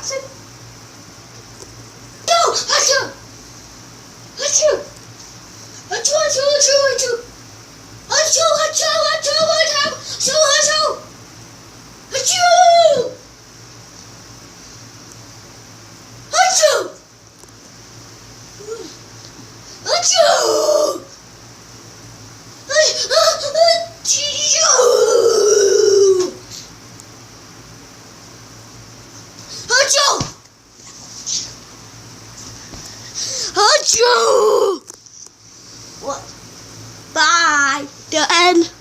Jackson. Go! Achoo! Achoo! Achoo! Achoo! Achoo! Achoo! Achoo! Achoo! Achoo! Achoo! Achoo! Achoo! Achoo! Achoo! Achoo! Achoo! What? Bye. The end.